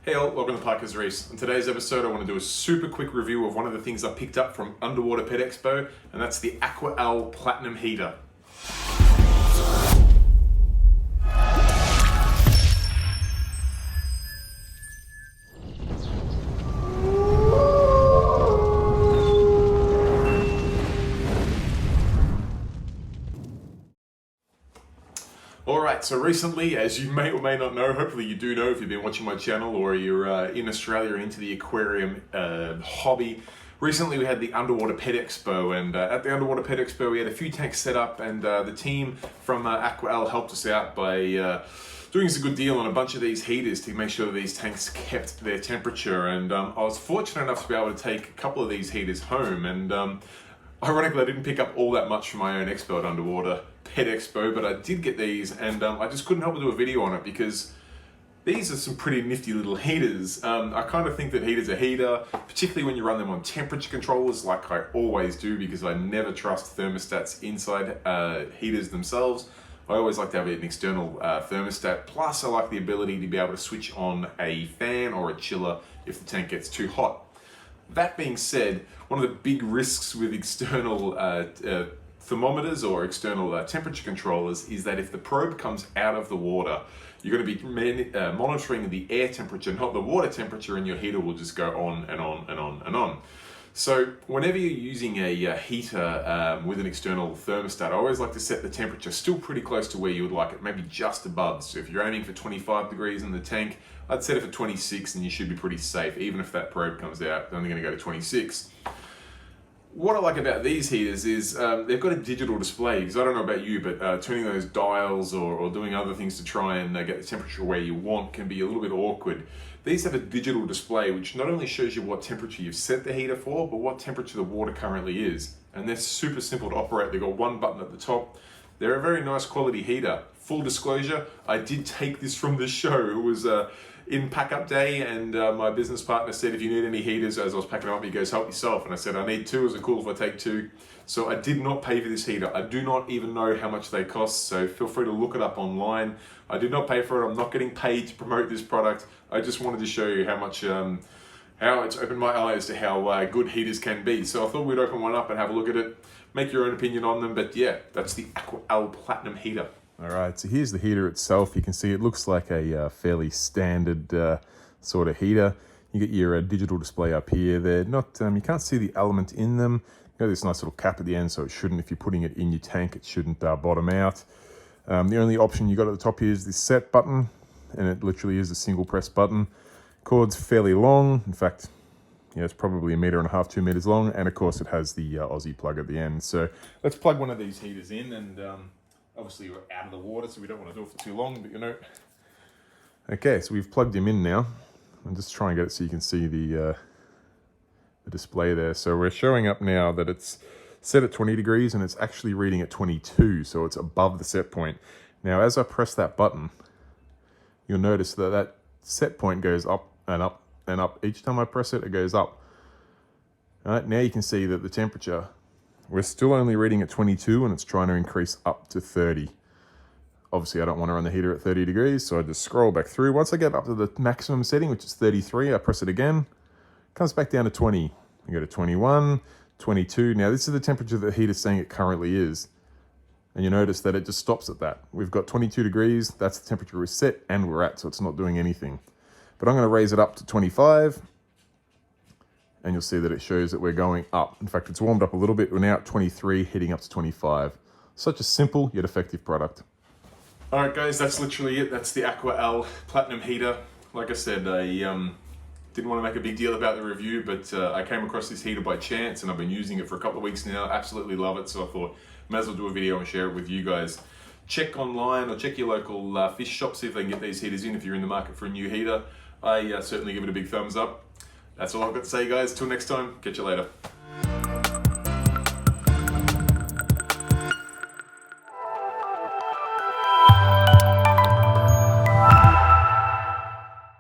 Hey all, welcome to Parker's Reef. In today's episode I want to do a super quick review of one of the things I picked up from Underwater Pet Expo, and that's the AquaEL Platinum Heater. Alright, so recently, as you may or may not know, hopefully you do know if you've been watching my channel or you're in Australia or into the aquarium hobby, recently we had the Underwater Pet Expo, and at the Underwater Pet Expo we had a few tanks set up, and the team from AquaEL helped us out by doing us a good deal on a bunch of these heaters to make sure that these tanks kept their temperature. And I was fortunate enough to be able to take a couple of these heaters home, and ironically I didn't pick up all that much from my own expo at Underwater Pet Expo, but I did get these, and I just couldn't help but do a video on it because these are some pretty nifty little heaters. I kind of think that heaters are heater, particularly when you run them on temperature controllers like I always do, because I never trust thermostats inside heaters themselves. I always like to have an external thermostat, plus I like the ability to be able to switch on a fan or a chiller if the tank gets too hot. That being said, one of the big risks with external thermometers or external temperature controllers is that if the probe comes out of the water, you're going to be monitoring the air temperature, not the water temperature, and your heater will just go on and on and on and on. So whenever you're using a heater with an external thermostat, I always like to set the temperature still pretty close to where you would like it, maybe just above. So if you're aiming for 25 degrees in the tank, I'd set it for 26 and you should be pretty safe. Even if that probe comes out, it's only going to go to 26. What I like about these heaters is they've got a digital display, because I don't know about you, but turning those dials or doing other things to try and get the temperature where you want can be a little bit awkward. These have a digital display which not only shows you what temperature you've set the heater for, but what temperature the water currently is. And they're super simple to operate. They've got one button at the top. They're a very nice quality heater. Full disclosure, I did take this from the show. It was in pack-up day, and my business partner said, if you need any heaters, as I was packing them up, he goes, help yourself. And I said, I need two. Is it cool if I take two? So I did not pay for this heater. I do not even know how much they cost, so feel free to look it up online. I did not pay for it. I'm not getting paid to promote this product. I just wanted to show you how much, how it's opened my eyes to how good heaters can be. So I thought we'd open one up and have a look at it, make your own opinion on them. But yeah, that's the AquaEL Platinum Heater. All right, so here's the heater itself. You can see it looks like a fairly standard sort of heater. You get your digital display up here. They're not, you can't see the element in them. You got this nice little cap at the end, so it shouldn't, if you're putting it in your tank, it shouldn't bottom out. The only option you got at the top here is this set button, and it literally is a single press button. Cord's fairly long. In fact, yeah, it's probably 1.5 meters, 2 meters long, and of course it has the Aussie plug at the end. So let's plug one of these heaters in, and obviously we're out of the water, so we don't want to do it for too long, but you know. Okay, so we've plugged him in now. I'll just try and get it so you can see the display there. So we're showing up now that it's set at 20 degrees and it's actually reading at 22, so it's above the set point. Now, as I press that button, you'll notice that that set point goes up and up and up. Each time I press it, it goes up. All right, now you can see that the temperature, we're still only reading at 22 and it's trying to increase up to 30. Obviously, I don't want to run the heater at 30 degrees, so I just scroll back through. Once I get up to the maximum setting, which is 33, I press it again, comes back down to 20. We go to 21, 22. Now, this is the temperature that the heater's saying it currently is. And you notice that it just stops at that. We've got 22 degrees. That's the temperature we're set and we're at, so it's not doing anything. But I'm going to raise it up to 25. And you'll see that it shows that we're going up. In fact, it's warmed up a little bit. We're now at 23, heading up to 25. Such a simple yet effective product. All right, guys, that's literally it. That's the AquaEL Platinum Heater. Like I said, I didn't want to make a big deal about the review, but I came across this heater by chance, and I've been using it for a couple of weeks now. Absolutely love it, so I thought may as well do a video and share it with you guys. Check online or check your local fish shop, see if they can get these heaters in if you're in the market for a new heater. I certainly give it a big thumbs up. That's all I've got to say, guys. Till next time, catch you later.